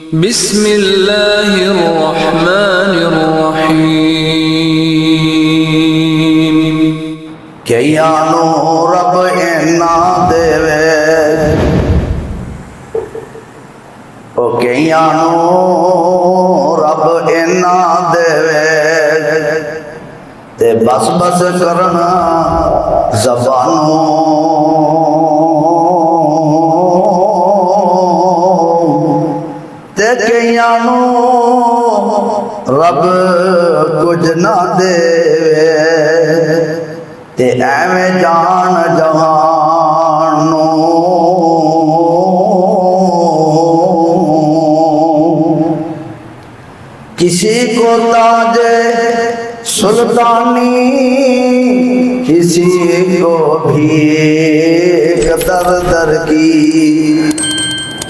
بسم اللہ الرحمن الرحیم کہ یانو رب اینا دے او کہ یانو رب اینا دے تے بس بس کرنا زبانوں تے کہ یانو رب کچھ نہ دے تے ایویں جان جہانوں کسی کو تاج سلطانی کسی کو بھی در در کی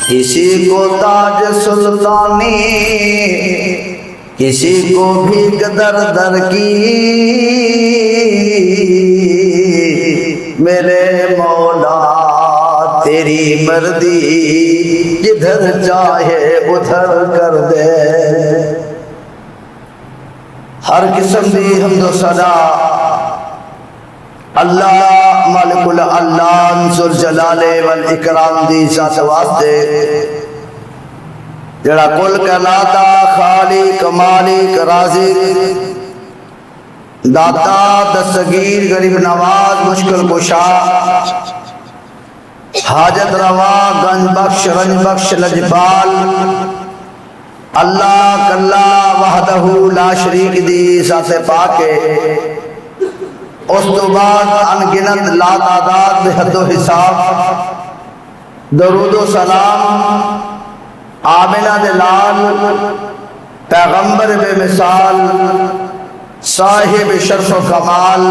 کسی کو تاج سلطانی کسی کو بھی در در کی میرے مولا تیری مرضی جدھر چاہے ادھر کر دے ہر قسم دی حمد و ثنا اللہ مالک اللہ ذو الجلال والاکرام دی ذات واسطے جڑا کل کائنات دا خالق مالک رازق داتا دستگیر غریب نواز مشکل کشا حاجت روا گنج بخش رنج بخش لجپال اللہ کلا وحدہ لا شریک دی ذات پاک ہے اس تو بعد انگنت لا تعداد بے حد و حساب درود و سلام آمنہ دلال پیغمبر بے مثال صاحب شرف و کمال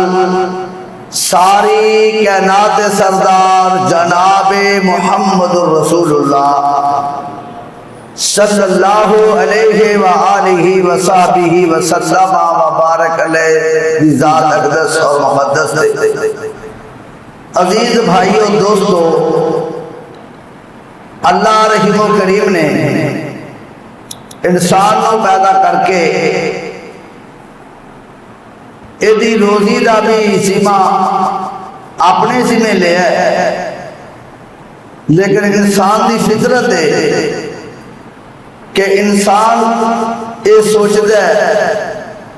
ساری کائنات سردار جناب محمد رسول اللہ صلی اللہ علیہ وآلہ وصحبہ وسلم وبارک علیہ ذات اقدس اور مقدس دے عزیز بھائیوں دوستو اللہ رحیم و کریم نے انسان کو پیدا کر کے ایدی روزی دا بھی ذمہ اپنے ذمہ لے ہے لیکن انسان دی فطرت ہے کہ انسان یہ سوچتا ہے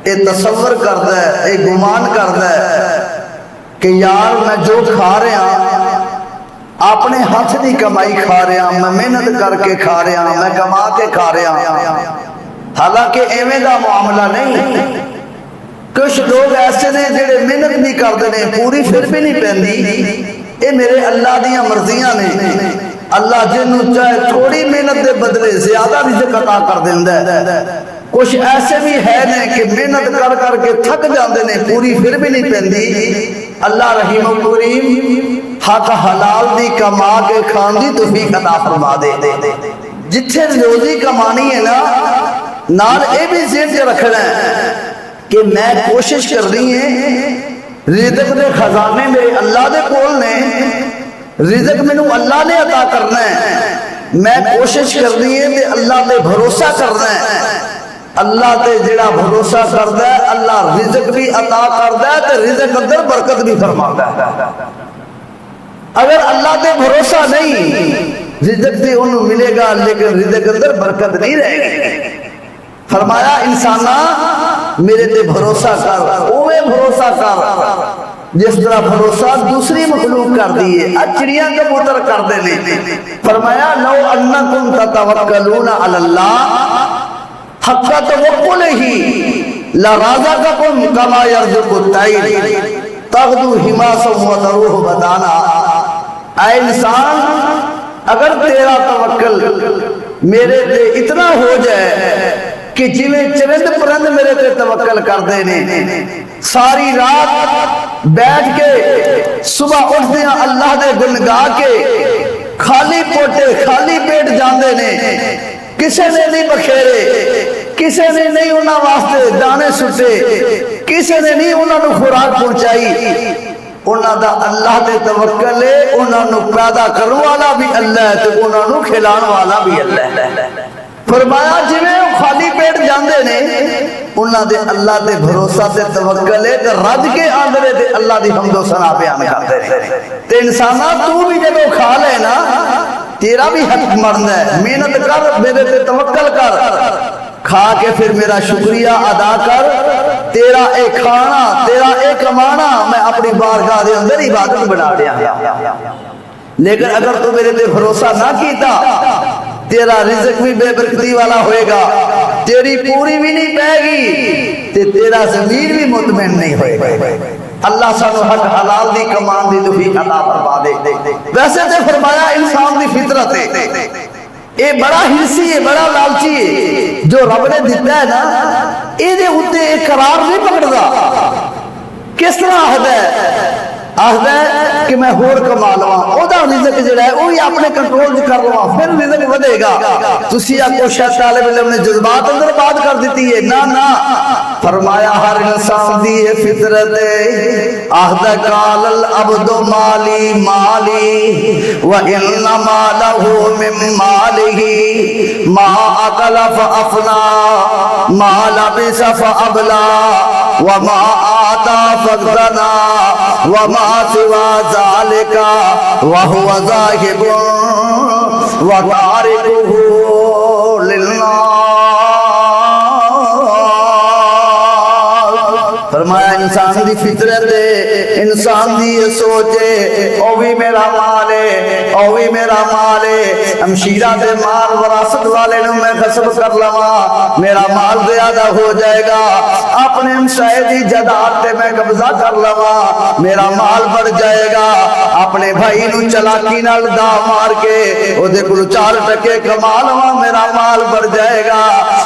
یہ تصور کرتا ہے یہ گمان کرتا ہے کہ یار میں جو کھا رہا اپنے ہاتھ دی کمائی کھا رہا میں محنت کر کے کھا رہا میں کما کے کھا رہا حالانکہ ایویں دا معاملہ نہیں کچھ لوگ ایسے نے جڑے محنت بھی کرتے ہیں پوری پھر بھی نہیں پہندی یہ میرے اللہ دیاں مرضیاں نے اللہ جنہوں چاہے تھوڑی محنت دے بدلے زیادہ رزق عطا کر دیندہ ہے کچھ ایسے بھی ہے کہ محنت کر کر کے تھک جاندے نے پوری پھر بھی نہیں پہندی اللہ رحیم و کریم حق حلال دی کما کے کھان دی توفیق عطا فرما دے جتھے روزی کمانی ہے نا نال اے بھی ذہن سے رکھنا ہے کہ میں کوشش کر رہی ہیں رزق دے خزانے میں اللہ دے کول نے رزق میں اللہ نے عطا کرنا ہے میں کوشش کر رہی ہے کہ اللہ نے بھروسہ کرنا ہے اللہ تے جڑا بھروسہ کرتا ہے اللہ رزق بھی عطا کرتا ہے تو رزق اندر برکت بھی فرماتا ہے اگر اللہ تے بھروسہ نہیں رزق بھی انہوں ملے گا لیکن رزق اندر برکت نہیں رہے گی فرمایا انسانہ میرے تے بھروسہ کر اوے بھروسہ کر جس طرح بھروسہ دوسری مخلوق کر دیئے اچڑیاں کبوتر کر دینے فرمایا لو انکم تتوکلون علی اللہ حق توکلہ لرزقکم کما یرزق الطیر تغدو حماسا وتروح بطانا اے انسان اگر تیرا توکل میرے تے اتنا ہو جائے کہ جنہیں چرند پرند میرے تے توکل کر دینے ساری رات بیٹھ کے صبح اٹھ دیا اللہ دے گنگا کے خالی پوٹے خالی پیٹ جاندے نے کسے نے نہیں بکھیرے کسے نے نہیں انہاں واسطے دانے سٹے کسے نے نہیں انہاں نو خوراک پہنچائی انہاں دا اللہ دے توکل ہے انہاں نو پیدا کرنے والا بھی اللہ ہے تو انہاں نو کھلانے والا بھی اللہ ہے فرمایا جویں وہ خالی پیٹ جاندے نے انہاں دے اللہ دے بھروسہ تے توکل ہے تے رج کے آندے تے اللہ دی حمد و ثنا بیان کردے نے تے انساناں تو بھی جدوں کھا لے نا تیرا بھی حق مرنا ہے محنت کر میرے تے توکل کر کھا کے پھر میرا شکریہ ادا کر تیرا اے کھانا تیرا اے کمانا میں اپنی بارگاہ دے اندر عبادت بنا دیا لیکن اگر تو میرے تے بھروسہ نہ کیتا تیرا رزق بھی بے برکتی والا ہوئے گا تیری پوری بھی نہیں پائے گی تے تیرا ضمیر بھی مطمئن نہیں ہوئے گا اللہ سانو حق حلال دی کمان دی تو بھی عطا فرما دے ویسے تے فرمایا انسان دی فطرت ہے اے بڑا ہرسی ہے بڑا لالچی ہے جو رب نے دیتا ہے نا اے دے ہوتے قرار نہیں پکڑدا کس طرح آخد ہے کہ میں ہور کما لواں او دا رزق جڑا ہے وہی اپنے کنٹرول کر لواں پھر رزق ودے گا تسی آکو شاید طالب علم نے جذبات اندر بات کر دیتی ہے نا فرمایا ہر انسان دی فطرت آخد قال العبد مالی مالی وانما له من ماله ما اکل فافنا ما لبس فابلا وما آتا فاغتنا وما سوا ذلك وهو ذاهب وتاركه للناس فرمایا انسان دی فطرت ہے انسان دی یہ سوچ ہے او بھی میرا مال ہے او بھی میرا مال ہے ہمشیرہ دے مال وراثت والے نو میں غصب کر لواں میرا مال زیادہ ہو جائے گا اپنے ہمسائے دی جائیداد تے میں قبضہ کر لواں میرا مال بڑھ جائے گا اپنے بھائی نو چلاکی نال دا مار کے او دے کول 4 ٹکے کما لواں میرا مال بڑھ جائے گا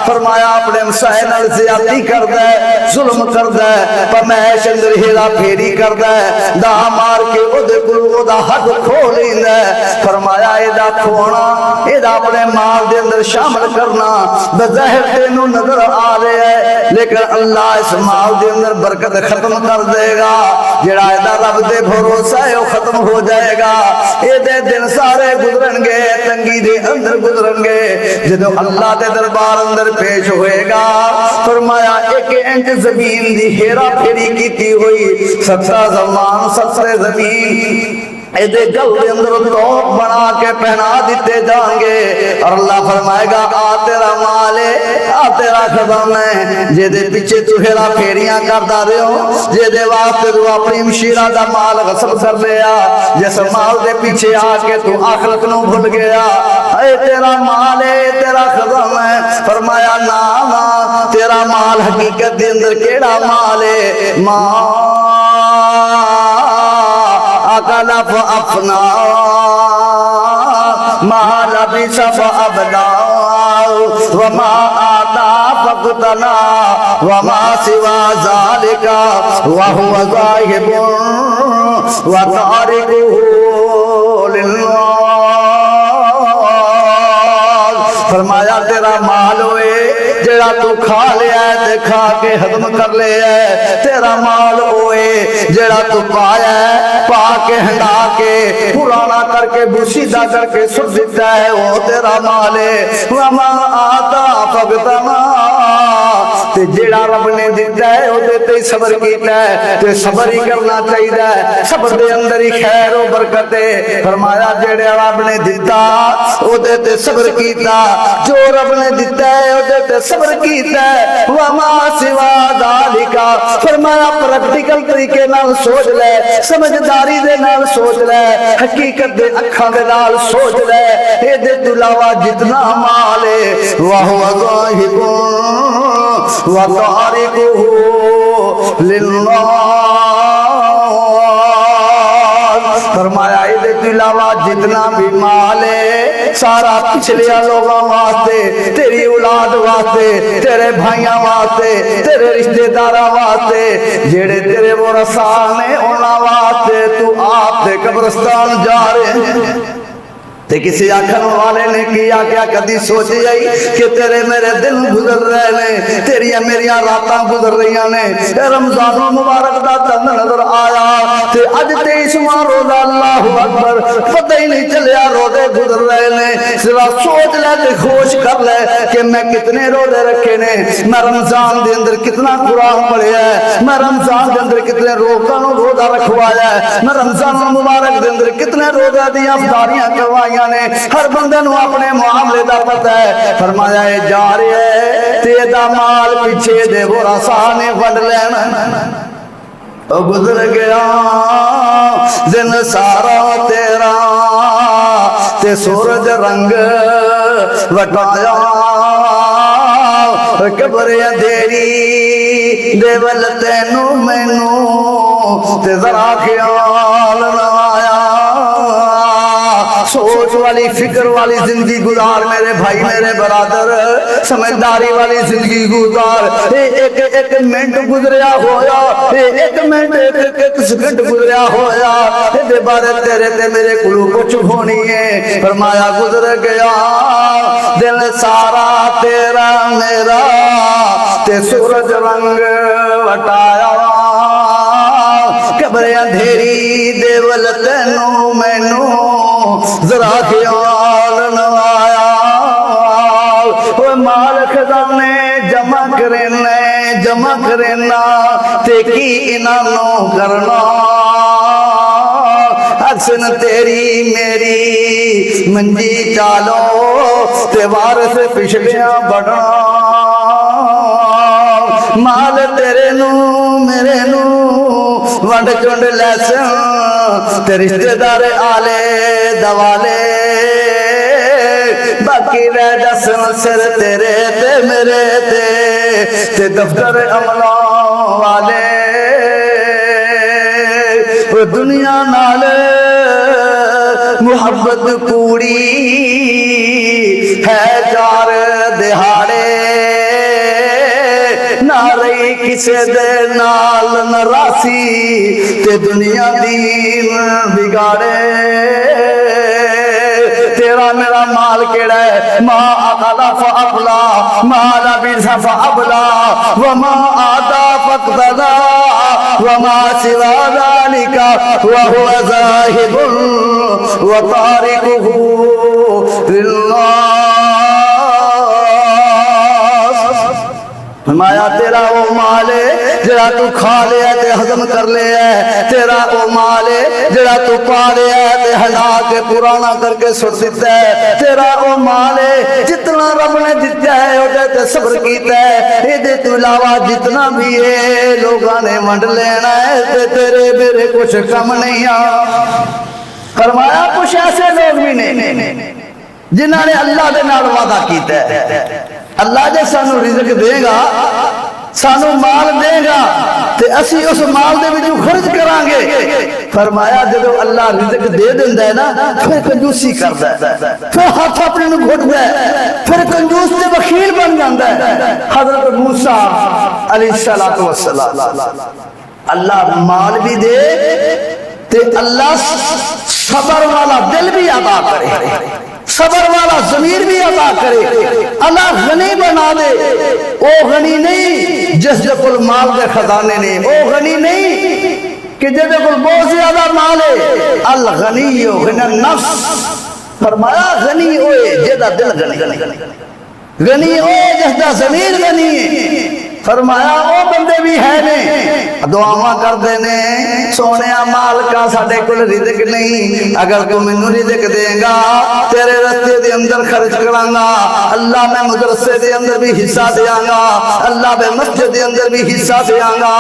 فرمایا اپنے ہمسائے نال زیادتی کردا ہے ظلم کردا ہے پرمیش اندر ہیرا پھیری کردا ہے دا مار کے او دے کول او دا حق کھو لیندا ہے فرمایا اے دا کھونا اے دا اپنے مال دے اندر شامل کرنا بظاہر تینوں نظر آ رہا ہے لیکن اللہ اس مال دے اندر برکت ختم کر دے گا جڑا اے دا رب دے بھروسہ ہے او ختم ہو جائے گا اے دے دن سارے گزرن گے تنگی دے اندر گزرن گے جدوں اللہ دے دربار اندر پیش ہوئے گا فرمایا 1 انچ زمین دی ہیرا پھیری کیتی ہوئی 17 زمان 17 زمین اے دے گل دے اندر توپ بنا کے پہنا دیتے جائیں گے اور اللہ فرمائے گا آ تیرا مال ہے آ تیرا خزانہ ہے جے دے پیچھے تو ہیرا پھیریاں کردا رہے ہو جے دے واسطے تو اپنی مشیرہ دا مال غصب کر لیا جس مال دے پیچھے آ کے تو آخرت نو بھول گیا اے تیرا مال ہے تیرا خزانہ ہے فرمایا نا نا تیرا مال حقیقت دے اندر کیڑا مال ہے اکل فافنا ما لبس فابلا وما آتا فاغتنا وما سوا ذلك وهو ذاهب وتاركه للناس فرمایا تیرا مال ہوئے جڑا تو کھا لیا ہے تے کھا کے ختم کر لیا ہے تیرا مال ہوئے جڑا تو پایا ہے پا کے ہنڈا کے پرانا کر کے بوسیدہ کر کے سٹ دیتا ہے وہ تیرا مال ہے وما آتا فاغتنا تے جڑا رب نے دیتا ہے وہ دیتے صبر کیتا ہے تے صبر ہی کرنا چاہیے صبر دے اندر ہی خیر و برکت ہے فرمایا جڑا رب نے دیتا وہ دیتے صبر کیتا جو رب نے دیتا ہے وہ دیتے صبر کیتا ہے وما سوا ذالک فرمایا پریکٹیکل طریقے نال سوچ لے سمجھداری دے نال سوچ لے حقیقت دے اکھاں دے نال سوچ لے اے دے علاوہ جتنا مال ہے وہ ذاہب وتاركه للناس فرمایا اے علاوہ جتنا بھی مال ہے سارا پچھلے لوگوں واسطے تیری اولاد واسطے تیرے بھائیاں واسطے تیرے رشتہ داراں واسطے جڑے تیرے ورثاء نے انہاں واسطے تو آپ دے قبرستان جا رہے ہیں تے کسی آکھن والے نے کیا کیا کدی سوچ جائی کہ تیرے میرے دن گزر رہے نے، تیریاں میریاں راتاں گزر رہیاں نے، رمضان المبارک دا چند نظر آیا تے اج 23واں روزہ، اللہ اکبر، پتہ ہی نہیں چلیا روزے گزر رہے نے۔ ذرا سوچ لے تے خوش کر لے کہ میں کتنے روزے رکھے نے، میں رمضان دے اندر کتنا قرآن پڑھیا ہے، میں رمضان دے اندر کتنے روزہ نو روزہ رکھوایا ہے، میں رمضان المبارک دے اندر کتنے روزہ دیاں افطاریاں کروائی نے۔ ہر بندے نو اپنے معاملے دا پتہ ہے۔ فرمایا اے جا رہے ہے تے دا مال پیچھے دے وہ رسانے ونڈ لینا، او گزر گیا دن سارا تیرا تے سورج رنگ وٹایا، قبر اندھیری دے ول تینوں مینوں تے ذرا خیال نہ آیا۔ سوچ والی فکر والی زندگی گزار میرے بھائی میرے برادر، سمجھداری والی زندگی گزار۔ ایک ایک منٹ گزریا ہویا، ایک منٹ ایک سیکنڈ گزریا ہویا، دے بارے تیرے تے میرے کلو کچھ ہونی ہے۔ فرمایا گزر گیا دل سارا تیرا میرا تے سورج رنگ وٹایا، قبر اندھیری دے ول تینوں مینوں ذرا خیال نہ آیا۔ وہ مال خزانے جمع کرنا تے کی انہوں کرنا، اکسن تیری میری منجی چالو تے وارث پچھلیاں بڑھنا، مال تیرے نو میرے نو ونڈ چنڈ لیسن تے رشتہ دار آلے دوالے، باقی رہ جسن سر تیرے تے میرے تے دفتر عملہ والے۔ دنیا نال محبت کوڑی ہے چار دہاڑے، نہ رہی کسے دے نال نراسی تے دنیا دین بگاڑے۔ تیرا میرا مال کیڑا ہے، ما اقلا فابلا، ما لبس فابلا، وما آتا فقددا، وما سوا ذلك وهو ذاهب وطارقه للناس۔ فرمایا تیرا وہ مال ہے جڑا تو کھا لیا تے ہضم کر لیا ہے، تیرا وہ مال ہے جڑا تو پا لیا تے ہلا کے پرانا کر کے سٹ دیتا ہے، تیرا وہ مال ہے جتنا رب نے دیتا ہے اوتے تے صبر کیتا ہے، اے تو علاوہ جتنا بھی ہے لوگاں نے ونڈ لینا ہے تے تیرے میرے کچھ کم نہیں آ۔ فرمایا کچھ ایسے لوگ بھی نہیں جنہاں نے اللہ دے نال وعدہ کیتا ہے، اللہ جے سانو رزق دے گا، سانو مال دے گا تے اسی اس مال دے وچوں خرچ کران گے۔ فرمایا جدوں اللہ رزق دے دیندا ہے نا پھر کنجوسی کردا ہے، پھر ہاتھ اپنے نوں گھٹدا ہے، پھر کنجوس تے بخیل بن جاندا ہے۔ حضرت موسیٰ علیہ السلام اللہ مال بھی دے تے اللہ صبر والا دل بھی عطا کرے، صبر والا ضمیر بھی عطا کرے۔ اللہ غنی بنا دے، او غنی نہیں جس دے کول مال دے خزانے نے، او غنی نہیں کہ جس دے کول بہت زیادہ مال ہے، الغنی غنی النفس۔ فرمایا غنی ہوئے جدا دل غنی ہوئے جس دا ضمیر غنی ہے۔ فرمایا وہ بندے بھی ہے نے دعاواں کر دینے، سونیا مالکا ساڈے کول رزق نہیں، اگر تو مینوں رزق دے گا تیرے رستے دے اندر خرچ کراں گا، اللہ میں مدرسے دے اندر بھی حصہ دیاں گا، اللہ میں مسجد دے اندر بھی حصہ دیاں گا،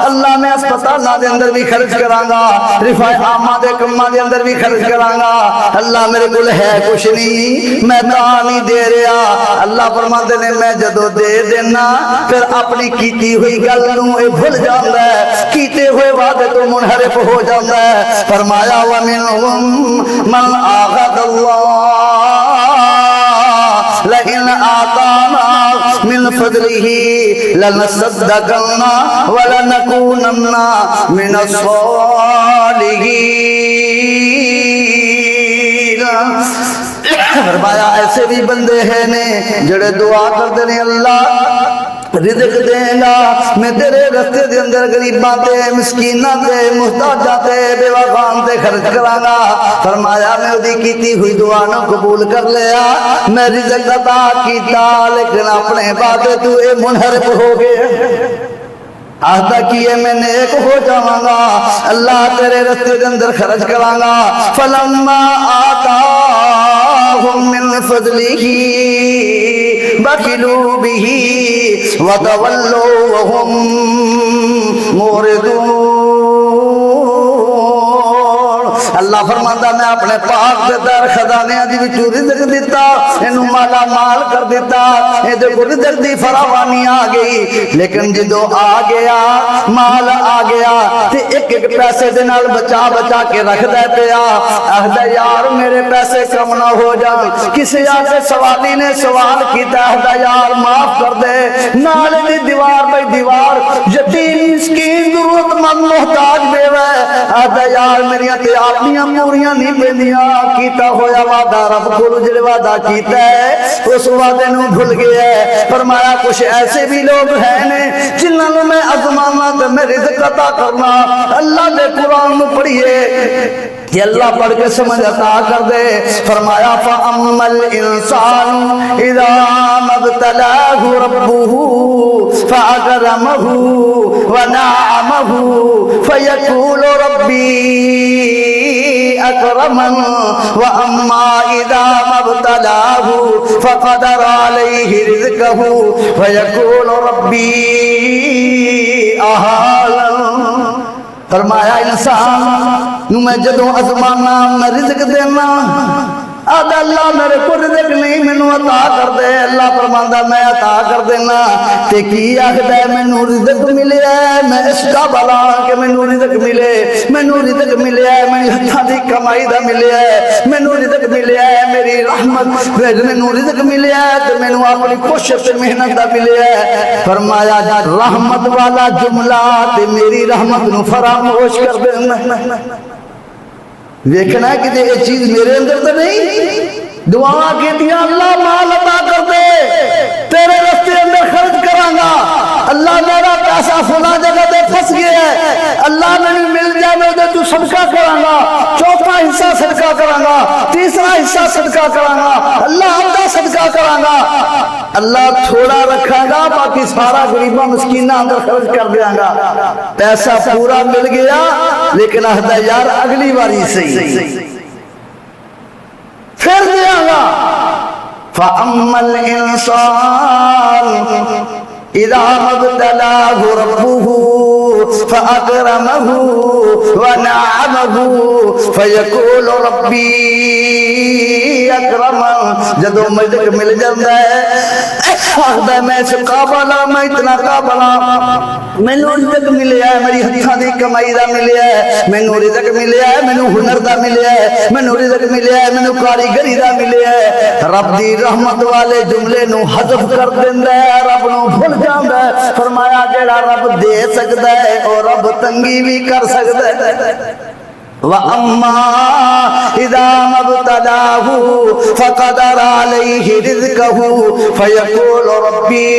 اللہ میں اسپتالاں دے اندر بھی خرچ کراں گا، رفاع عامہ دے کماں دے اندر بھی خرچ کراں گا۔ اللہ میرے کول ہے کچھ نہیں، میں تاں نہیں دے رہا۔ اللہ فرماندے نے میں جدو دے دینا پھر اپنی کیتی ہوئی گل نوں اے بھول جاندا ہے، کیتے ہوئے وعدے تو منحرف ہو جاندا ہے۔ فرمایا وَمِنْهُمْ مَنْ آخَذَ اللَّهُ لَئِنْ آتَانَا مِنْ فَضْلِهِ لَنَصَدَّقَنَّ وَلَنَكُونَنَّ مِنَ الصَّالِحِينَ۔ فرمایا ایسے بھی بندے ہیں نے جڑے دعا کرتے ہیں اللہ رزق دیں گا میں تیرے رستے دے اندر غریباں تے مسکیناں تے محتاجاں تے بے وفاں تے خرچ کراں گا. فرمایا میں اودی کیتی ہوئی دعا نو قبول کر لیا میں رزق عطا کیتا لیکن اپنے وعدے تو اے منحرف ہو گئے. آہدہ کیے میں نیک ہو جاواں گا اللہ تیرے رستے دے اندر خرچ کراں گا. فلما آتاہم من فضلہ بخلوا به وتولوا وهم معرضون. اللہ فرماندا میں اپنے پاک دے در خزانے دی وچوں رزق دیتا اینو مالا مال کر دیتا اے کو رزق دی فراوانی آ گئی لیکن جدو آ گیا مال آ گیا تے ایک ایک پیسے دے نال بچا بچا کے رکھدا پیا. آہدا یار میرے پیسے کم نہ ہو جان. کسی آ کے سوالی نے سوال کیتا آہدا یار معاف کر دے نال دی دیوار بھائی دیوار یتیم مسکین ضرورت مند محتاج بیوہ آہدا یار میری تے اپنیاں موریاں نہیں پیندیاں. کیتا ہویا وعدہ رب کول جڑے وعدہ کیتا ہے اس وعدے نو بھول گیا ہے. فرمایا کچھ ایسے بھی لوگ ہیں نے جنہاں نو میں ازمانا تے میں رزق عطا کرنا. اللہ دے قرآن نو پڑھیے کہ اللہ پڑھ کے سمجھ عطا کر دے. فرمایا فَأَمَّا الْإِنسَانُ إِذَا مَا ابْتَلَاهُ رَبُّهُ فَأَكْرَمَهُ وَنَعَّمَهُ فَيَقُولُ رَبِّي أَكْرَمَنِ وَأَمَّا إِذَا مَا ابْتَلَاهُ فَقَدَرَ عَلَيْهِ رِزْقَهُ فَيَقُولُ رَبِّي أَهَانَنِ. فرمایا انسان نو میں جدوں ازمانا میں رزق دینا آدھا اللہ میرے کو رزق نہیں مینوں عطا کر دے. اللہ فرماندا میں عطا کر دینا تے کی آکھدا ہے مینوں رزق ملیا ہے میں اس کا بلا کہ مینوں رزق ملے مینوں رزق ملیا ہے میری ہتھاں دی کمائی دا ملیا ہے مینوں رزق ملیا ہے میری رحمت مینوں رزق ملیا ہے تے مینوں اپنی کوشش تے محنت دا ملیا ہے. فرمایا رحمت والا جملہ تے میری رحمت نو فراموش کر دینا. دیکھنا ہے کہ یہ چیز میرے اندر تو نہیں. دعا کی دیا اللہ مال عطا کر دے تیرے رستے اندر خرچ کراں گا. اللہ میرا پیسہ فلاں جگہ تے پھنس گیا ہے اللہ میں مل جائے میں تو صدقہ کراں گا. چوتھا حصہ صدقہ کراں گا تیسرا حصہ صدقہ کراں گا اللہ آدھا صدقہ کراں گا. اللہ تھوڑا رکھا گا باقی سارا غریباں مسکیناں اندر خرچ کر دیاں گا. پیسہ پورا مل گیا لیکن آہدا یار اگلی باری سے پھر دیاں گا. فَأَمَّا الْإِنسَانُ إِذَا مَا ابْتَلَاهُ رَبُّهُ فَأَكْرَمَهُ وَنَعَّمَهُ فَيَقُولُ رَبِّي أَكْرَمَنِ. جدو رزق مل جاتا ہے آخدا میں اس قابل میں اتنا قابل مینوں رزق ملیا ہے میری ہتھاں دی کمائی دا ملیا ہے مینوں رزق ملیا ہے مینوں ہنر دا ملیا ہے مینوں رزق ملیا ہے مینوں کاریگری دا ملیا ہے. رب دی رحمت والے جملے نو حذف کر دیندا ہے رب نو بھول جاندا ہے. فرمایا جڑا رب دے سکدا ہے اور رب تنگی بھی کر سکدا ہے. وَأَمَّا إِذَا مَا ابْتَلَاهُ فَقَدَرَ عَلَيْهِ رِزْقَهُ فَيَقُولُ رَبِّي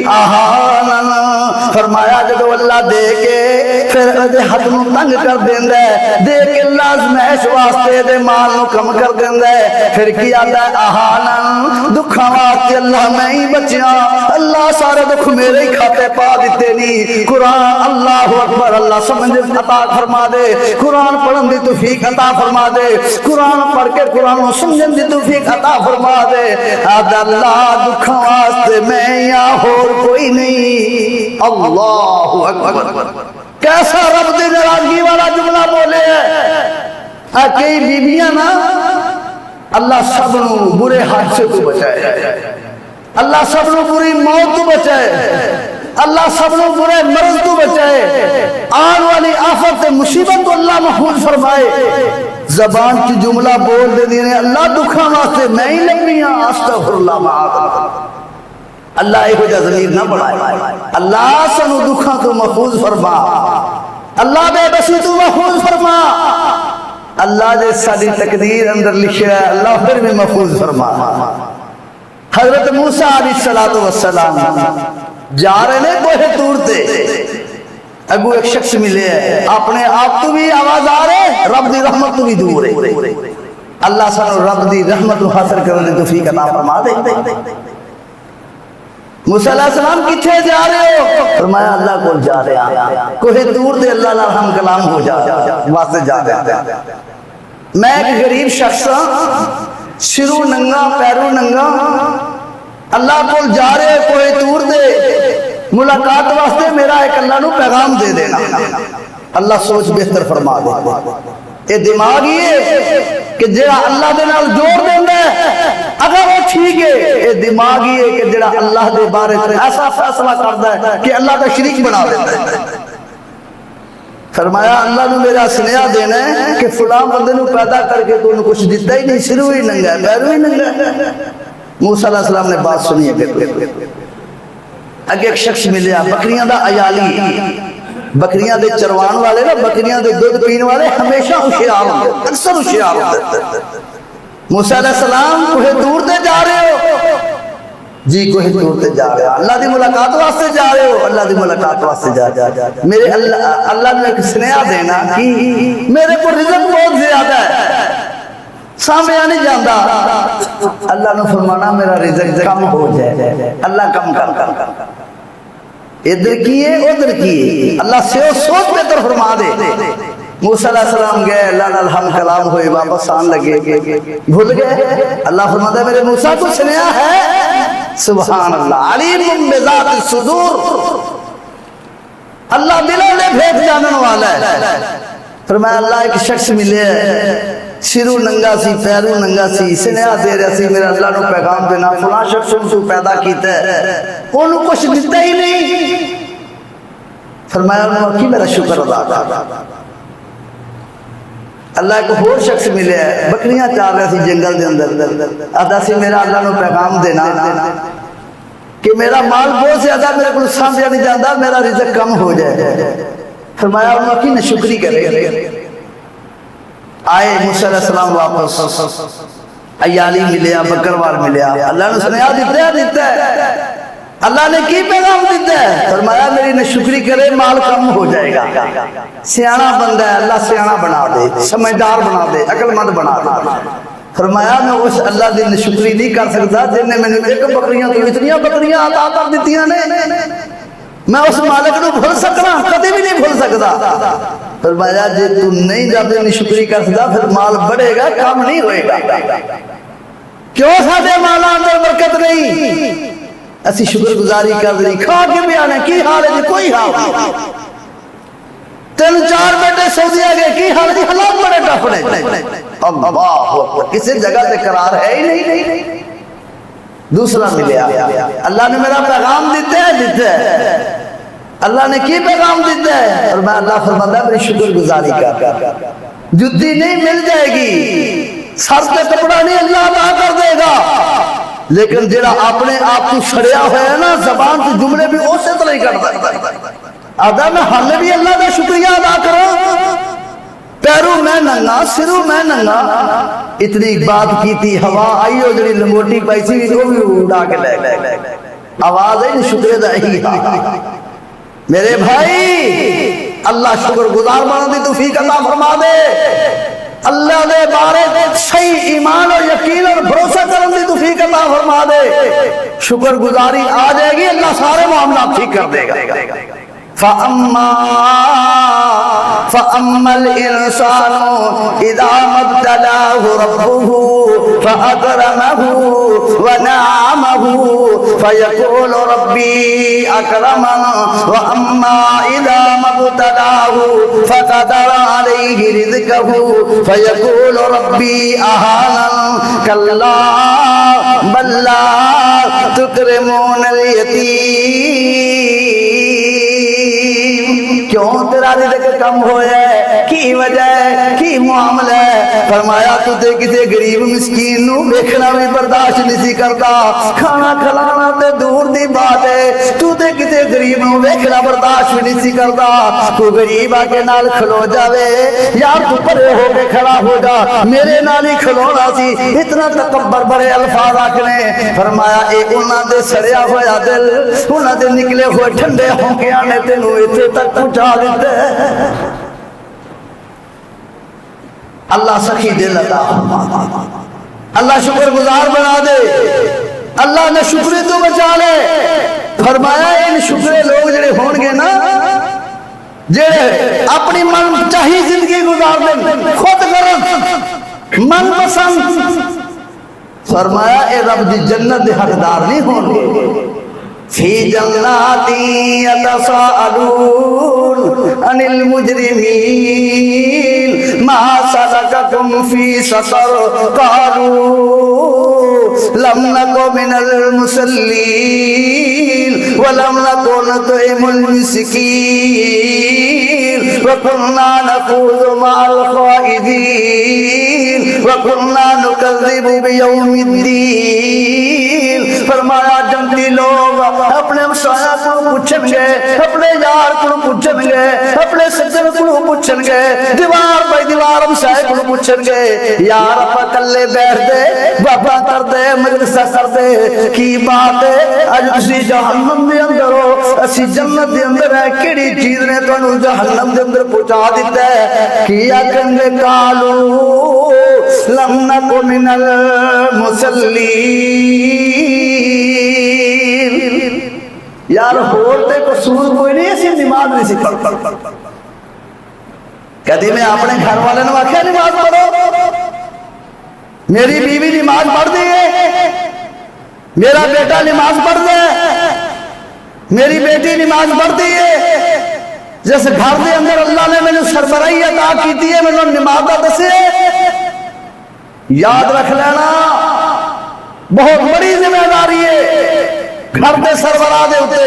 أَهَانَنِ. فرمایا جدو اللہ دے کے پھر دے حد نو تنگ کر دیندا ہے دے کے لازمائش واسطے دے مال نو کم کر دیندا ہے. پھر کی آندا ہے أَهَانَنِ دکھاں واسطے اللہ میں ہی بچیاں اللہ سارے دکھ میرے ہی کھاتے پا دیتے نہیں. قرآن اللہ اکبر اللہ سمجھ عطا فرما دے. قرآن پڑھن دی توفیق عطا فرما دے. قرآن پڑھ کے قرآن کو سمجھن دی توفیق عطا فرما دے. آد اللہ دکھاں واسطے میں یا اور کوئی نہیں. اللہ اکبر کیسا رب دی ناراضگی والا جملہ بولے ہے. کئی بیویاں نا اللہ سب نو برے حادثے تو بچائے اللہ سب نو بری موت تو بچائے اللہ سب نو برے مرض تو بچائے آن والی آفت مصیبت کو اللہ محفوظ فرمائے. زبان کی جملہ بول دے دینے اللہ دکھاں واسطے میں ہی لگنیاں استغفر اللہ معاذ اللہ ایک وجہ ضمیر نہ بڑھائے. اللہ سنو دکھاں تو محفوظ فرما اللہ بے بسی تو محفوظ فرما اللہ نے ساری تقدیر اندر لکھا ہے، اللہ پھر بھی محفوظ فرما۔ حضرت موسیٰ علیہ السلام جا رہے ہیں کوہ طور تے، اگو ایک شخص ملے ہے، اپنے آپ تو بھی آواز آ رہے، رب دی رحمت تو بھی دور ہے۔ اللہ سانو رب دی رحمت حاصل کرنے توفیق عطا فرما دے۔ موسیٰ علیہ السلام کتھے جا رہے ہو؟ فرمایا اللہ کو جا رہے ہیں، کوہ طور تے اللہ نال ہم کلام ہو جا واسطے جا رہے ہیں۔ میں ایک غریب شخص ہاں، سرو ننگا پیرو ننگا، اللہ کو جا رہے کوہ طور دے ملاقات واسطے، میرا ایک اللہ نو پیغام دے دینا۔ اللہ سوچ بہتر فرما دے۔ یہ دماغ ہی ہے کہ جڑا اللہ دے نال جوڑ دیندا ہے، اگر وہ ٹھیک ہے، یہ دماغ ہی ہے کہ جڑا اللہ دے بارے ایسا فیصلہ کردا ہے کہ اللہ کا شریک بنا دیتا ہے۔ فرمایا اللہ نے میرا سنیا دینا ہے کہ فلاں بندے نو پیدا کر کے تو انہوں کچھ دیتا ہی نہیں، سرو ہی ننگا ہے، پیرو ہی ننگا ہے۔ موسیٰ علیہ السلام نے بات سنی ہے۔ اگے ایک شخص ملیا، بکریاں دا عیالی، بکریاں دے چروان والے نا، بکریاں دے دودھ پین والے ہمیشہ ہوشیار ہوندے، اکثر ہوشیار ہوندے۔ موسیٰ علیہ السلام کوہ طور تے جا رہے ہو؟ جی کوہ طور تے جا رہے ہو۔ اللہ دی ملاقات واسطے جا رہے ہو؟ اللہ دی ملاقات واسطے جا رہے ہو۔ میرے اللہ نے ایک سنیا دینا کہ میرے کو رزق بہت زیادہ ہے، سامنے نہیں جاندہ۔ اللہ نے فرمانا میرا رزق کم ہو جائے، اللہ کم کر ادھر کیے ادھر کیے، اللہ سے سوچ بہتر فرما دے۔ موسیٰ علیہ السلام گئے، اللہ نال ہم کلام ہوئے، واپس آن لگے، بھول گئے۔ اللہ فرماتا ہے میرے موسیٰ کو سنیا ہے، سبحان اللہ، علیم بذات الصدور، اللہ دلوں نے بھیج جانن والا ہے۔ فرمایا اللہ ایک شخص ملے ہے، سرو ننگا سی پیرو ننگا سی، سنیا دے رہا سی، میرا اللہ نو پیغام دینا، فلاں شخص تو پیدا کیتا ہے، انہوں کچھ دیتا ہی نہیں۔ فرمایا انہوں کی میرا شکر ادا کر۔ اللہ ایک اور شخص ملے ہے، بکریاں چار رہا سی جنگل دے اندر، آدھا سی میرا اللہ نو پیغام دینا کہ میرا مال بہت زیادہ میرے کو سامنے نہیں جاندہ، میرا رزق کم ہو جائے۔ فرمایا انہوں کی نشکری کرے۔ آئے موسیٰ علیہ السلام واپس، عیالی ملیا، بکروار ملیا، اللہ نے سنیا دیتا ہے، اللہ نے کی پیغام دیتا ہے؟ فرمایا میری نشکری کرے مال کم ہو جائے گا۔ سیانہ بندہ ہے، اللہ سیانہ بنا دے، سمجھدار بنا دے، عقل مند بنا دے۔ فرمایا میں اس اللہ دی نشکری نہیں کر سکتا جن نے میں نے ایک بکریاں تو اتنی بکریاں عطا کر دیتیاں نے، میں اس مالک نو بھول سکنا، کدی بھی نہیں بھول سکتا۔ فرمایا جے تو نہیں جب نشکری کر سکتا پھر مال بڑھے گا، کام نہیں ہوئے گا۔ کیوں ساڈے مالاں اندر برکت نہیں؟ اسی شکر گزاری کر دی، کھا کے بھی آنے کی حال ہے جی؟ کوئی حال نہیں۔ 3-4 بیٹے سعودیہ گئے، کی حال ہے جی؟ حالات بڑے ٹفنے۔ اللہ کسی جگہ سے قرار ہے ہی نہیں۔ دوسرا ملیا، اللہ نے میرا پیغام دیتا ہے، اللہ نے کی پیغام دیتا ہے؟ اور میں اللہ فرماتا ہے میری شکر گزاری کر، جدی نہیں مل جائے گی، سر پہ کپڑا نہیں اللہ عطا کر دے گا، لیکن جڑا اپنے آپ کو سڑیا ہوا ہے نا، زبان سے جملے بھی اسی طرح ہی کرتا آدھا میں حال بھی اللہ کا شکریہ ادا کروں، پیرو میں ننگا، سرو میں ننگا۔ اتنی بات کی تھی، ہوا آئی ہو جڑی لنگوٹی پائی سی وہ بھی اڑا کے لے گئے، آواز ہے شکر دا ہی۔ میرے بھائی اللہ شکر گزار بنا دی توفیق عطا فرما دے، اللہ دے بارے صحیح ایمان اور یقین اور بھروسہ کرنے دی توفیق عطا فرما دے، شکر گزاری آ جائے گی، اللہ سارے معاملات ٹھیک کر دے گا۔ فَأَمَّا الْإِنسَانُ إِذَا مَا ابْتَلَاهُ رَبُّهُ فَأَكْرَمَهُ وَنَعَمَهُ فَيَقُولُ رَبِّي أَكْرَمَنِ وَأَمَّا إِذَا مَا ابْتَلَاهُ فَقَدَرَ عَلَيْهِ رِزْقَهُ فَيَقُولُ رَبِّي أَهَانَنِ كَلَّا بَل لَّا تُكْرِمُونَ الْيَتِيمَ۔ کیوں تیرا رزق کم ہویا ہے؟ کی وجہ ہے؟ کی معاملہ ہے؟ فرمایا تو تے کسی غریب مسکین نو دیکھنا بھی برداشت نہیں کرتا، کھانا کھلانا تے دور دی بات ہے، تو تے کسی غریب نو ویکھنا برداشت بھی نہیں سی کردا کوئی غریب آ کے نال کھلو جاوے یار تو پرے ہو کے کھڑا ہو جا میرے نال ہی کھلونا سی اتنا تکبر بڑے الفاظ آکھنے فرمایا اے انہاں دے سڑیا ہویا دل انہاں دے نکلے ہوئے ٹھنڈے ہونکیاں نے تینوں ایتھے تک پہنچا دتے اللہ سخی دل عطا اللہ شکر گزار بنا دے اللہ نے شکرے تو بچا لے فرمایا ان شکرے لوگ جڑے ہون گے نا جڑے اپنی من چاہی زندگی گزار دیں خود غرض من پسند فرمایا اے رب دی جنت دے حقدار نہیں ہون گے فی جناتی یتساءلون عن المجرمین ما سلککم فی سقر قالوا لم نکو من المصلین ولم نکو نطعم المسکین وکننا نخوض مع الخائضین وکننا نکذب بیوم الدین فرمایا جنتی لوگ اپنے مسائل کو پوچھیں گے اپنے یار کو پوچھیں گے اپنے سجن کو پوچھیں گے دیوار بائی دیوار مسائل کو پوچھیں گے یار اپا کلے بیٹھ دے بابا کر دے مجلسہ کر دے کی بات ہے اج اسی جہنم دے اندر ہو اسی جنت دے اندر ہے کیڑی چیز نے تو جہنم دے اندر پہنچا دیتا ہے کیا کہنے کالو لم نکو من المصلین یار ہوتے قصور کوئی نہیں ایسی نماز نہیں سی پڑھ کہتی میں اپنے گھر والے نے واقعہ نماز پڑھو میری بیوی نماز پڑھ دی ہے میرا بیٹا نماز پڑھ دے میری بیٹی نماز پڑھ دی ہے جیسے گھر دے اندر اللہ نے میں سربراہی عطا کی ہے میں نماز دا دسے یاد رکھ لینا بہت بڑی ذمہ داری ہے گھر دے سربراہ دے ہوتے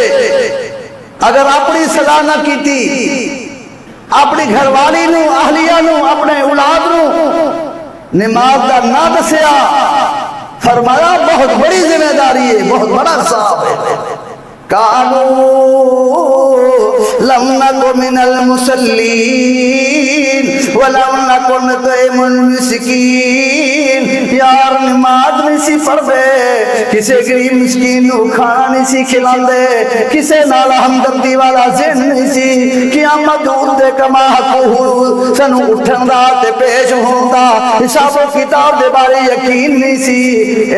اگر اپنی صلاح نہ کیتی اپنی گھر والی نو اہلیہ نو اپنے اولاد نو نماز دا نہ دسیا فرمایا بہت بڑی ذمہ داری ہے بہت بڑا حساب ہے قالوا لم نکو من المصلین ولم نکو نطعم المسکین یار نماز نہیں سی پڑھ دے کسے غریب مسکین نو کھانا نہیں سی کھلان دے کسے نال ہمدردی والا ذہن نہیں سی قیامت دے کما حقوق سنو اٹھن دا تے پیش ہون دا حساب و کتاب دے بارے یقین نہیں سی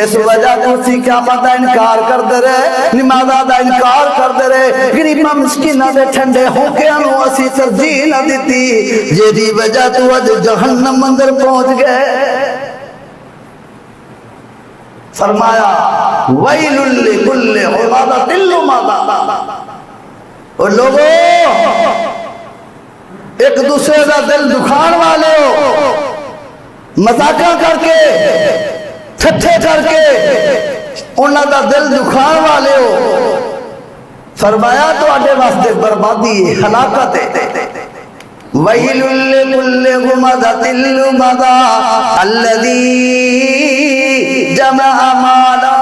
اس وجہ تو سی قیامت دا انکار کر دے رہے نماز دا انکار کر دے رہے غریبہ مسکینہ دے ٹھنڈے ہو کے انو اسی ترجیح نہ دیتی یہ دی وجہ تو اج جہنم اندر پہنچ گئے فرمایا ویل لکل عبادت لمادہ اور لوگوں ایک دوسرے کا دل دکھان والے ہو مذاقہ کر کے ٹھٹھے کر کے انہاں دا دل دکھان والے ہو فرمایا تو آڈے واسطے بربادی ہلاکت ہے ویل لکل عبادت لمادہ الذی جمع مالا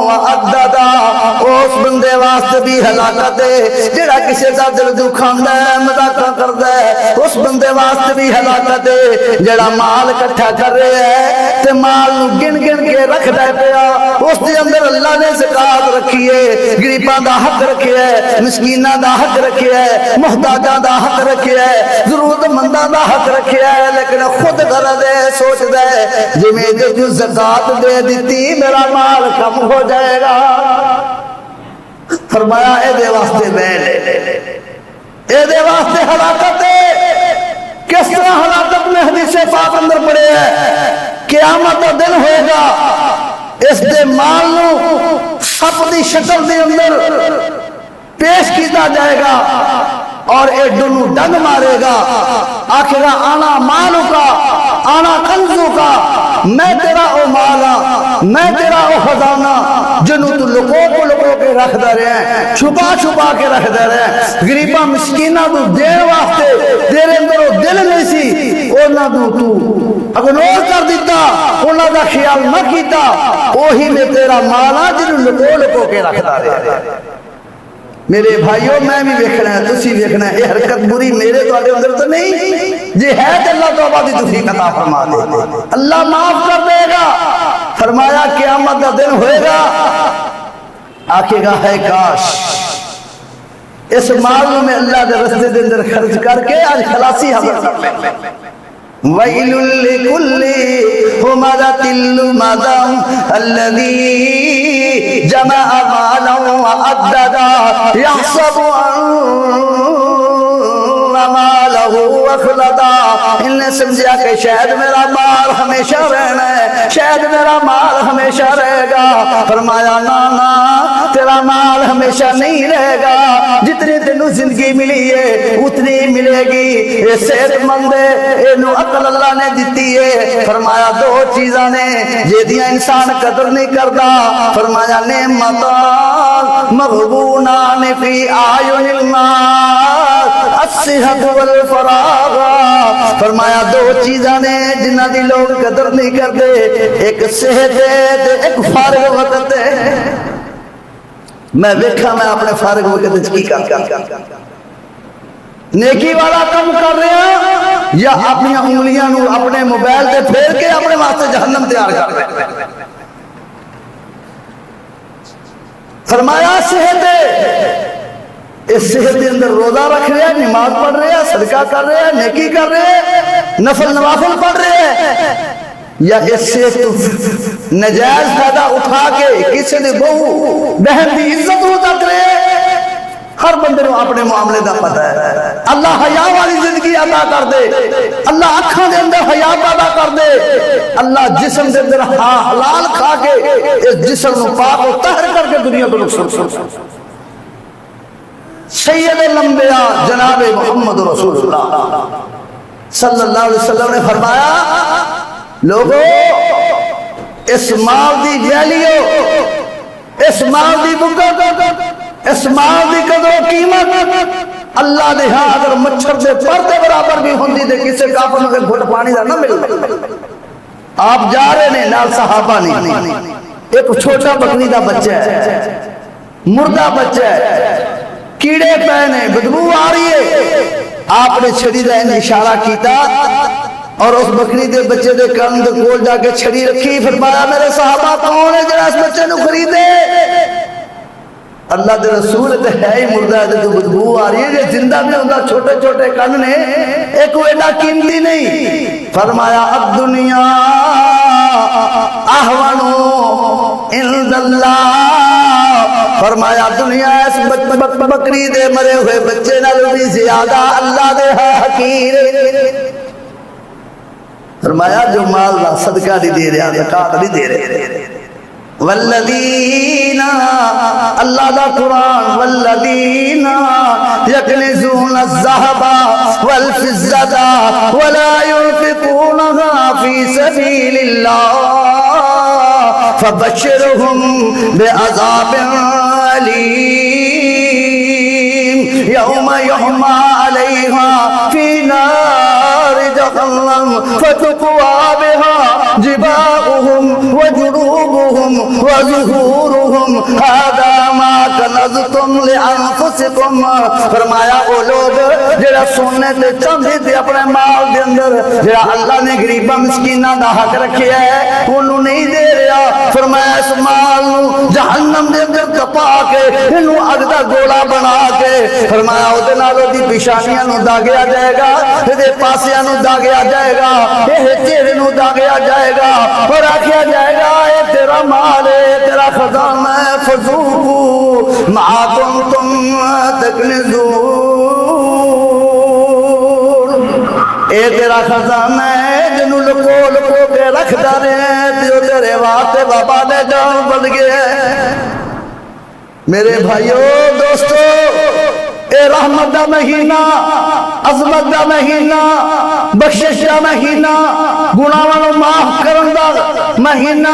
وعددا اس بندے واسطے بھی ہلاکت ہے جڑا کسی دا دل دکھاندا ہے مذاقہ کردا ہے اس بندے واسطے بھی ہلاکت ہے جڑا مال اکٹھا کر رہا ہے تے مال نو گن گن کے رکھدا پیا اس دے اندر اللہ نے زکات رکھی ہے غریباں دا حق رکھیا ہے مسکیناں دا حق رکھیا ہے محتاجاں دا حق رکھیا ہے ضرورت منداں دا حق رکھیا ہے لیکن خود غرض ہے سوچدا ہے جے میں جو زکات دے دیتی میرا مال کم ہو جائے گا فرمایا اے دے واسطے بیل اے دے واسطے ہلاکت ہے کس طرح ہلاکت میں حدیث پاک اندر پڑے ہے قیامت کا دن ہوئے گا اس دے مال نو سپ دی شکل دے اندر پیش کیتا جائے گا اور اے دنو ڈنگ مارے گا آخر آنا مالو کا آنا کنزو کا میں تیرا او مالا میں تیرا او خزانہ جنو تو لکو کے رکھ دے رہے ہیں چھپا کے رکھ دے رہے ہیں غریبہ مسکینہ تو دیر واسطے تیرے اندر وہ دل نہیں سی اونا تو اگنور کر دیتا اونا دا خیال نہ کیتا اوہی میں تیرا مالا جنو لکو کے رکھ دے رہے ہیں میرے بھائیوں میں بھی ویکھنا ہے تسی ویکھنا ہے، یہ حرکت بری میرے تواڈے اندر تو نہیں جی ہے تے اللہ توبہ دی توفیق عطا فرما دے، اللہ معاف کر دے گا۔ فرمایا قیامت کا دن ہوئے گا، آکے گا ہے کاش اس مال میں اللہ دے رستے دے اندر خرچ کر کے آج خلاصی حاصل کر لیں۔ وَيْلٌ لِكُلِّ هُمَزَةٍ لُمَزَةٍ الَّذِي جَمَعَ مَالًا وَعَدَّدَهُ يَحْسَبُ أَنَّ مَالَهُ أَخْلَدَهُ۔ ان نے سمجھا کہ شاید میرا مال ہمیشہ رہنا ہے، شاید میرا مال ہمیشہ رہے گا۔ فرمایا نا نا، تیرا مال ہمیشہ نہیں رہے گا، جتنی تینوں زندگی ملی ہے اتنی ملے گی۔ یہ صحت مند ہے، اینو عقل اللہ نے دیتی ہے۔ فرمایا دو چیزاں نے جیدیاں انسان قدر نہیں کردا، فرمایا نعمتان مغبونان فی اعین الناس الصحت والفراغ۔ فرمایا دو چیزاں نے جنہ دی لوگ قدر نہیں کردے، ایک صحت ہے تے ایک فارغ وقت ہے۔ میں ویکھا میں اپنے فارغ وقت وچ کی کر نیکی والا کم کر رہے ہیں یا اپنی انگلیاں نو اپنے موبائل تے پھیر کے اپنے واسطے جہنم تیار کر رہے ہیں۔ فرمایا صحت ہے، اس صحت کے اندر روزہ رکھ رہے ہیں، نماز پڑھ رہے ہیں، صدقہ کر رہے ہیں، نیکی کر رہے ہیں، نفل نوافل پڑھ رہے ہیں، یا اس سے نجائز فائدہ اٹھا کے کسی نے بہو بہن دی عزت تک رہے ہیں۔ ہر بندے کو اپنے معاملے دا پتہ ہے۔ اللہ حیا والی زندگی عطا کر دے، اللہ اکھاں دے اندر حیا پیدا کر دے، اللہ جسم دے اندر حلال کھا کے اس جسم نو پاک و طاہر کر کے دنیا کو نقصان۔ سید الانبیاء جناب محمد رسول اللہ صلی اللہ علیہ وسلم نے فرمایا لوگو اس مال دی ویلیو، اس مال دی بکت، اس مال دی قدر و قیمت اللہ دے ہاں اگر مچھر دے پردے برابر بھی ہوندی دے کسے کافر میں گھٹ پانی دا نہ ملتا۔ آپ جا رہے نے نال صحابہ نہیں، ایک چھوٹا بکری دا بچہ ہے، مردہ بچہ ہے، کیڑے پہنے بدبو آ رہی ہے، آپ نے چھڑی دا اشارہ کیتا اور اس بکری دے بچے دے کان دے کول جا کے چھڑی رکھی۔ فرمایا میرے صحابہ کون ہے جڑا اس بچے نو خریدے؟ اللہ دے رسول تے ہے ہی مردہ ہے جو بدبو آ رہی ہے، یہ زندہ میں ہوتا چھوٹے چھوٹے کان نے ایک ویڈا قیمتی نہیں۔ فرمایا الدنیا احونو عند اللہ، فرمایا دنیا اس بکری دے مرے ہوئے بچے نال بھی زیادہ اللہ دے حقیر۔ فرمایا جو مال دا صدقہ نہیں دے رہا، زکات نہیں دے رہے۔ والذین اللہ دا قرآن والذین یکنزون الذهب والفضة ولا ينفقونها في سبيل الله فبشرهم بعذاب أليم يوم يحمى عليها في نار جهنم فتقوى بها جباههم وجنوبهم وظهورهم هذا ما کنزتم لانفسکم۔ فرمایا وہ لوگ جڑا سونے تے چاندی تے اپنے مال دے اندر جڑا اللہ نے غریباں مسکیناں دا حق رکھیا ہے انہوں نہیں دے رہا، فرمایا اس مال نو جہنم دے اندر تپا کے انہوں اگ دا گولا بنا کے فرمایا او دے نال دی پیشانیاں نو داغیا جائے گا، دے پاسیاں نو داغیا جائے گا، اے چہرے نو داغیا جائے گا اور آکھیا جائے گا اے تیرا مال ہے، تیرا خزانہ ہے، فذوقوا ما کنتم تکنزون۔ اے تیرا خزانہ ہے جنہوں لکو لکو کے رکھ دارے ہیں تیرے واسطے بابا نے جان بن گئے۔ میرے بھائیو دوستو، اے رحمت دا مہینہ، عظمت دا مہینہ، بخشش دا مہینہ، گناہاں نوں معاف کرن دا مہینہ،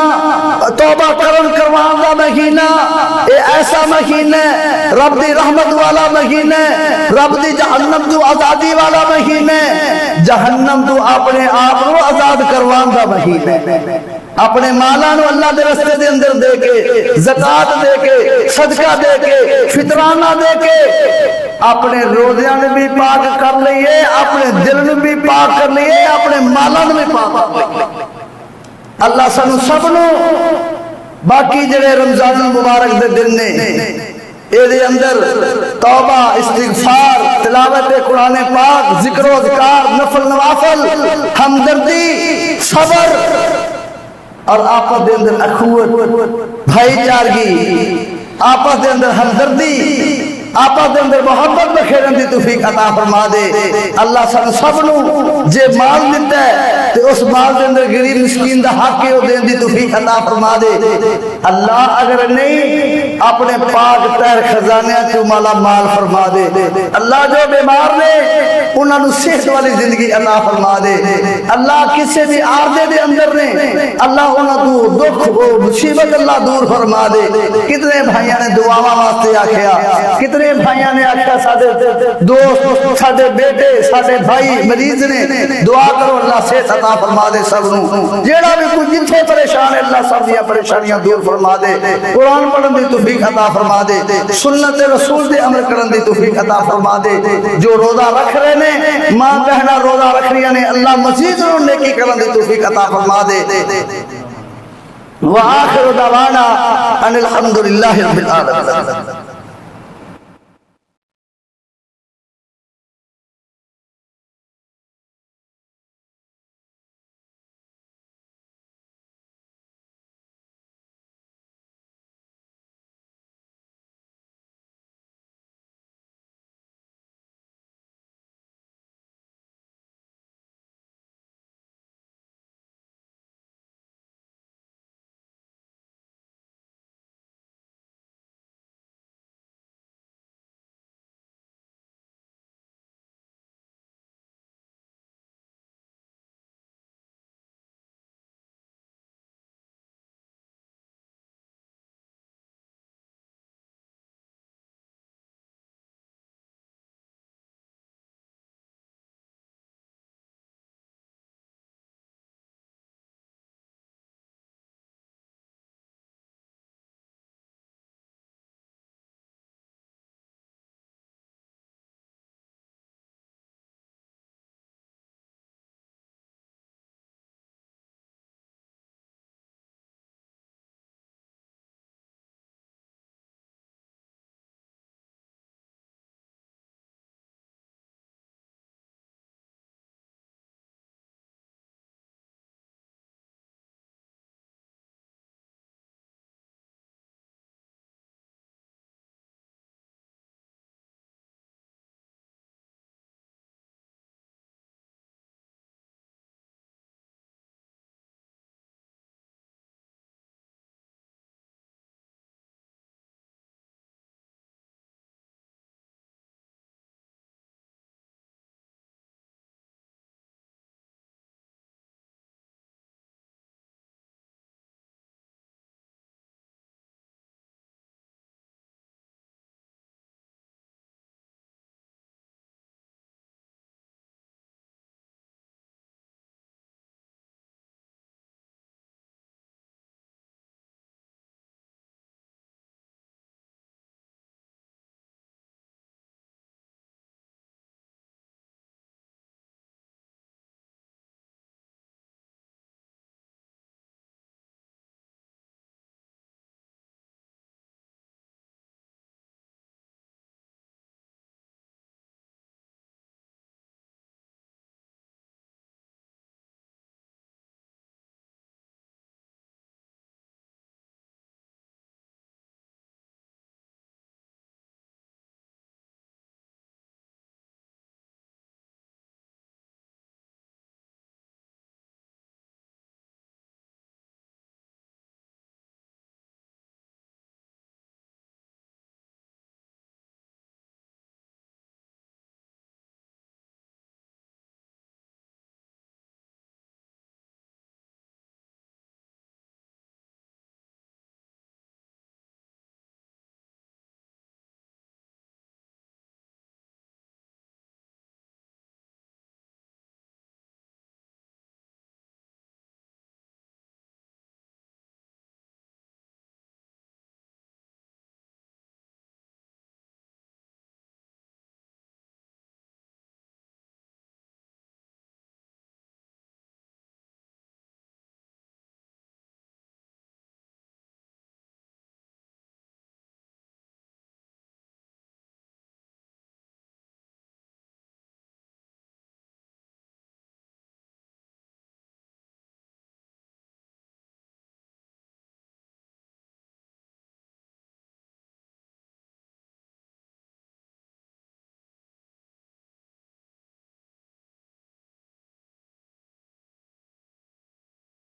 توبہ کروان دا مہینہ، اے ایسا مہینہ رب دی رحمت والا مہینہ، رب دی جہنم تو آزادی والا مہینہ، جہنم تو اپنے آپ کو آزاد کروان دا مہینہ۔ اپنے مالاں نو اللہ دے رستے دے اندر دے کے، زکات دے کے، صدقہ دے کے فطرانہ دے کے اپنے روزیاں نے بھی پاک کر لئیے، اپنے دل نے بھی پاک کر لئیے، اپنے مالاں نے بھی پاک کر لئیے۔ اللہ سانو سب نو باقی جڑے رمضان المبارک دے دن نے اے دے اندر توبہ، استغفار، تلاوت قرآن پاک، ذکر و اذکار، نفل نوافل، ہمدردی، صبر اور آپس دے اندر اخوت، بھائی چارگی، آپس دے اندر ہمدردی، آپس دے اندر محبت بکھیرن دی توفیق عطا فرما دے۔ اللہ سن سب نو جے مال دیتا ہے تے اس مال دے اندر غریب مسکین دا حق ہے دین دی توفیق عطا فرما دے۔ اللہ اگر نہیں اپنے پاک تہر خزانے تو مالا مال فرما دے۔ اللہ جو بیمار نے انہاں نو صحت والی زندگی عطا فرما دے۔ اللہ کسی بھی عارضے دے اندر نے اللہ انہاں تو دکھ و مصیبت اللہ دور فرما دے۔ کتنے بھائیاں نے دعاواں واسطے آکھیا، کتنے بھائیاں نے آکھیا ساڈے دوست، ساڈے بیٹے، ساڈے بھائی مریض نے، دعا کرو اللہ صحت عطا فرما دے سب نو۔ جیڑا بھی کوئی جتھے پریشان ہے اللہ سب دی پریشانیاں دور فرما دے۔ قرآن پڑھن دی توفیق عطا فرما دے، سنت رسول دے عمل کرن دی توفیق عطا فرما دے۔ جو روزہ رکھ رہے نے، ماں بہناں روزہ رکھ رہی نے، اللہ مزید انہوں نے نیکی کرن دی توفیق عطا فرما دے۔ وآخر دعوانا ان الحمدللہ رب العالمین۔